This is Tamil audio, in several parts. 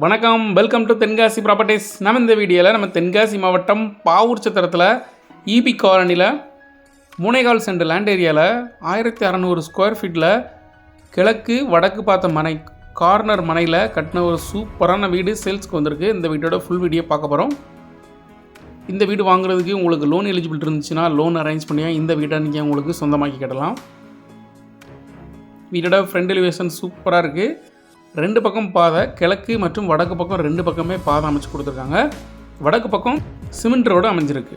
வணக்கம், வெல்கம் டு தென்காசி ப்ராப்பர்ட்டிஸ். நம்ம இந்த வீடியோவில் நம்ம தென்காசி மாவட்டம் பாவூர் சத்திரத்தில் இபி காலனியில் 3.25 சென்ட் லேண்ட் ஏரியாவில் 1600 ஸ்கொயர் ஃபீட்டில் கிழக்கு வடக்கு பார்த்த மனை கார்னர் மனையில் கட்டின ஒரு சூப்பரான வீடு சேல்ஸ்க்கு வந்திருக்கு. இந்த வீட்டோட ஃபுல் வீடியோ பார்க்க போகிறோம். இந்த வீடு வாங்குறதுக்கு உங்களுக்கு லோன் எலிஜிபிள் இருந்துச்சுன்னா லோன் அரேஞ்ச் பண்ணி இந்த வீட்டை நீங்கள் உங்களுக்கு சொந்தமாக்கி கட்டலாம். வீட்டோட ஃப்ரண்ட் எலிவேஷன் சூப்பராக இருக்குது. 2 பக்கம் பாதை, கிழக்கு மற்றும் வடக்கு பக்கம் 2 பக்கமே பாதை அமைச்சு கொடுத்துருக்காங்க. வடக்கு பக்கம் சிமெண்ட் ரோடு அமைஞ்சிருக்கு.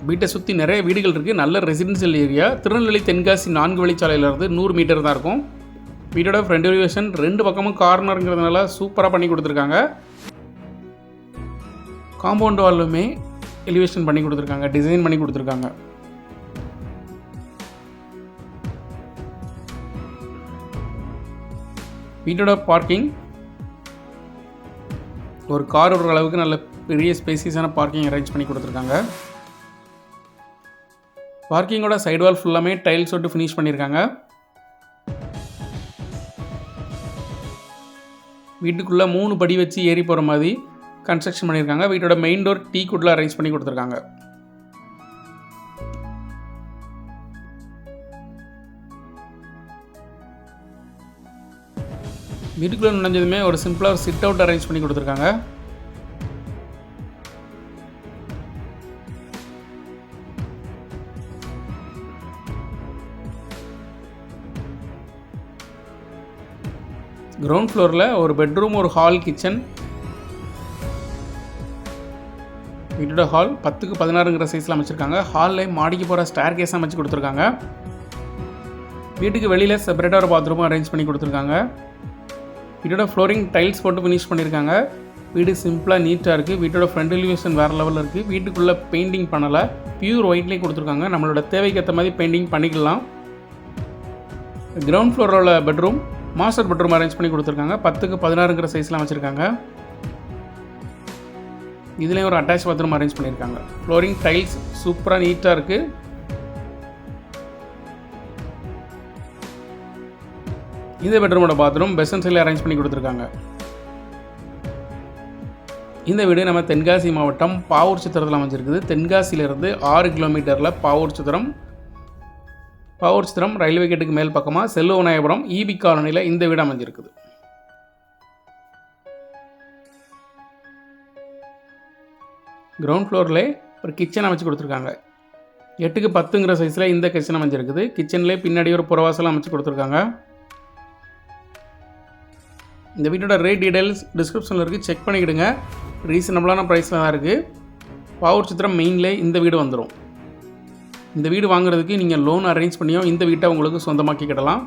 வீட்டை சுற்றி நிறைய வீடுகள் இருக்குது. நல்ல ரெசிடென்ஷியல் ஏரியா. திருநெல்வேலி தென்காசி 4 வழிச்சாலையிலேருந்து 100 மீட்டர் தான் இருக்கும். வீட்டோட ஃப்ரண்ட் எலிவேஷன் 2 பக்கமும் கார்னருங்கிறதுனால சூப்பராக பண்ணி கொடுத்துருக்காங்க. காம்பவுண்ட் வாலுமே எலிவேஷன் பண்ணி கொடுத்துருக்காங்க, டிசைன் பண்ணி கொடுத்துருக்காங்க. வீட்டோட பார்க்கிங் ஒரு கார் ஓடுற அளவுக்கு நல்ல பெரிய ஸ்பேசியஸான பார்க்கிங் அரேஞ்ச் பண்ணி கொடுத்துருக்காங்க. பார்க்கிங்கோட சைடு வால் ஃபுல்லாமே டைல்ஸ் விட்டு ஃபினிஷ் பண்ணியிருக்காங்க. வீட்டுக்குள்ளே 3 படி வச்சு ஏறி போகிற மாதிரி கன்ஸ்ட்ரக்ஷன் பண்ணியிருக்காங்க. வீட்டோட மெயின் டோர் டீ குட்டில் அரேஞ்ச் பண்ணி கொடுத்துருக்காங்க. வீட்டுக்குள்ளே நுழைஞ்சதுமே ஒரு சிம்பிளாக சிட் அவுட் அரேஞ்ச் பண்ணி கொடுத்துருக்காங்க. கிரவுண்ட் ஃப்ளோரில் ஒரு பெட்ரூம், ஒரு ஹால், கிச்சன். வீட்டோட ஹால் 10க்கு 16ங்கிற சைஸில் அமைச்சிருக்காங்க. ஹாலில் மாடிக்கு போகிற ஸ்டேர் கேஸ் அமைச்சு கொடுத்துருக்காங்க. வீட்டுக்கு வெளியில் செப்பரேட்டாக ஒரு பாத்ரூமும் அரேஞ்ச் பண்ணி கொடுத்துருக்காங்க. வீட்டோட ஃப்ளோரிங் டைல்ஸ் போட்டு ஃபினிஷ் பண்ணியிருக்காங்க. வீடு சிம்பிளாக நீட்டாக இருக்குது. வீட்டோட ஃப்ரண்ட் எலிவேஷன் வேறு லெவலில் இருக்குது. வீட்டுக்குள்ளே பெயிண்டிங் பண்ணலை, பியூர் ஒயிட்லேயே கொடுத்துருக்காங்க. நம்மளோட தேவைக்கு ஏற்ற மாதிரி பெயிண்டிங் பண்ணிக்கலாம். கிரவுண்ட் ஃப்ளோரோட பெட்ரூம் மாஸ்டர் பெட்ரூம் அரேஞ்ச் பண்ணி கொடுத்துருக்காங்க. 10க்கு 16ங்கிற சைஸ்லாம் வச்சுருக்காங்க. இதுலேயும் ஒரு அட்டாச் பாத்ரூம் அரேஞ்ச் பண்ணியிருக்காங்க. ஃப்ளோரிங் டைல்ஸ் சூப்பராக நீட்டாக இருக்குது. இந்த பெட்ரூமோட பாத்ரூம் பெசன் சைடில் அரேஞ்ச் பண்ணி கொடுத்துருக்காங்க. இந்த வீடு நம்ம தென்காசி மாவட்டம் பாவூர் சத்திரத்தில் அமைஞ்சிருக்குது. தென்காசியிலிருந்து 6 கிலோமீட்டரில் பாவூர் சத்திரம் ரயில்வே கேட்டுக்கு மேல் பக்கமாக செல்வநாயபுரம் இபி காலனியில் இந்த வீடு அமைஞ்சிருக்குது. கிரவுண்ட் ஃப்ளோரில் ஒரு கிச்சன் அமைச்சு கொடுத்துருக்காங்க. 8க்கு 10ங்கிற சைஸில் இந்த கிச்சன் அமைஞ்சிருக்குது. கிச்சன்லேயே பின்னாடி ஒரு புறவாசல் அமைச்சு கொடுத்துருக்காங்க. இந்த வீட்டோட ரேட் டீடைல்ஸ் டிஸ்கிரிப்ஷனில் இருக்குது, செக் பண்ணிக்கிடுங்க. ரீசனபிளான ப்ரைஸில் தான் இருக்குது. பாவூர் சத்திரம் மெயின்லேயே இந்த வீடு வந்துடும். இந்த வீடு வாங்குறதுக்கு நீங்கள் லோன் அரேஞ்ச் பண்ணியோ இந்த வீட்டை உங்களுக்கு சொந்தமாக்கி கிடலாம்.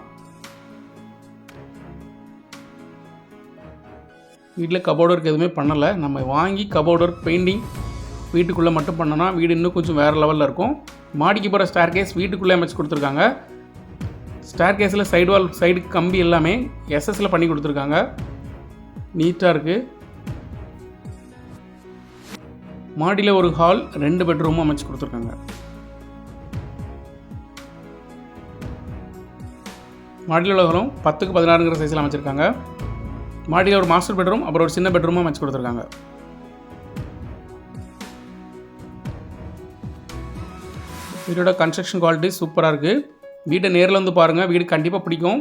வீட்டில் கபோர்டு ஒர்க் எதுவுமே பண்ணலை. நம்ம வாங்கி கபோர்டு ஒர்க் பெயிண்டிங் வீட்டுக்குள்ளே மட்டும் பண்ணோன்னா வீடு இன்னும் கொஞ்சம் வேறு லெவலில் இருக்கும். மாடிக்கு போகிற ஸ்டேர் கேஸ் வீட்டுக்குள்ளே அமைச்சு கொடுத்துருக்காங்க. ஸ்டேர் கேஸில் சைடு வால் சைடு கம்பி எல்லாமே எஸ்எஸ்ல பண்ணி கொடுத்துருக்காங்க. நீட்டாக இருக்குது. மாடியில் ஒரு ஹால், 2 பெட்ரூமும் அமைச்சு கொடுத்துருக்காங்க. மாடியில் உள்ள ஹாலும் 10க்கு 16ங்கிற சைஸில் அமைச்சிருக்காங்க. மாடியில் ஒரு மாஸ்டர் பெட்ரூம், அப்புறம் ஒரு சின்ன பெட்ரூமும் அமைச்சு கொடுத்துருக்காங்க. வீடோட கன்ஸ்ட்ரக்ஷன் குவாலிட்டி சூப்பராக இருக்குது. வீட்டை நேரில் வந்து பாருங்கள், வீடு கண்டிப்பாக பிடிக்கும்.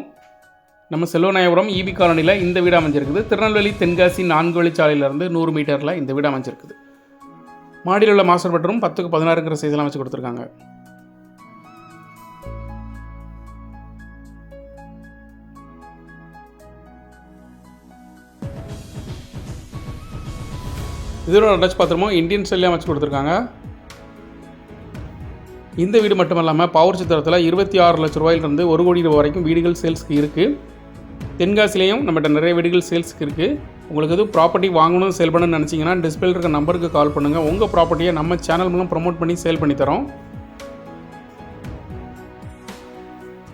நம்ம செல்வநாயபுரம் இபி காலனியில் இந்த வீடு அமைஞ்சிருக்குது. திருநெல்வேலி தென்காசி 4 வழிச்சாலையிலேருந்து 100 மீட்டரில் இந்த வீடு அமைஞ்சிருக்குது. மாடியில் உள்ள மாஸ்டர் பெட்ரூம் 10க்கு 16ங்கிற சைஸில் அமைச்சு கொடுத்துருக்காங்க. இதோட அட்டாச் பாத்ரூமும் இந்தியன் ஸ்டைல்லே அமைச்சு கொடுத்துருக்காங்க. இந்த வீடு மட்டும் இல்லாமல் பாவூர் சத்திரத்தில் 26 லட்ச ரூபாயிலிருந்து 1 கோடி ரூபாய் வரைக்கும் வீடுகள் சேல்ஸுக்கு இருக்குது. தென்காசிலையும் நம்மகிட்ட நிறைய வீடுகள் சேல்ஸுக்கு இருக்குது. உங்களுக்கு எதுவும் ப்ராப்பர்ட்டி வாங்கணும், சேல் பண்ணணும்னு நினச்சிங்கன்னா டிஸ்பிளேல இருக்க நம்பருக்கு கால் பண்ணுங்கள். உங்கள் ப்ராப்பர்ட்டியை நம்ம சேனல் மூலம் ப்ரொமோட் பண்ணி சேல் பண்ணி தரோம்.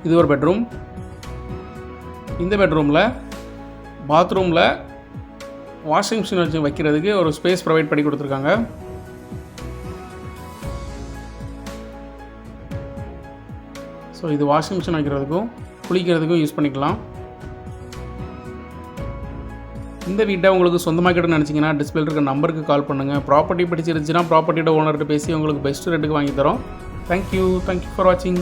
இது ஒரு பெட்ரூம். இந்த பெட்ரூமில் பாத்ரூமில் வாஷிங் மிஷின் வச்சு வைக்கிறதுக்கு ஒரு ஸ்பேஸ் ப்ரொவைட் பண்ணி கொடுத்துருக்காங்க. ஸோ இது வாஷிங் மிஷின் வைக்கிறதுக்கும் குளிக்கிறதுக்கும் யூஸ் பண்ணிக்கலாம். இந்த வீட்டை உங்களுக்கு சொந்தமாக்கிட்டோன்னு நினச்சிங்கன்னா டிஸ்பிளே இருக்க நம்பருக்கு கால் பண்ணுங்கள். ப்ராப்பர்ட்டி பிடிச்சிருந்துச்சுன்னா ப்ராப்பர்ட்டியோட ஓனர்கிட்ட பேசி உங்களுக்கு பெஸ்ட் ரேட்டுக்கு வாங்கி தரோம். தேங்க்யூ ஃபார் வாட்சிங்.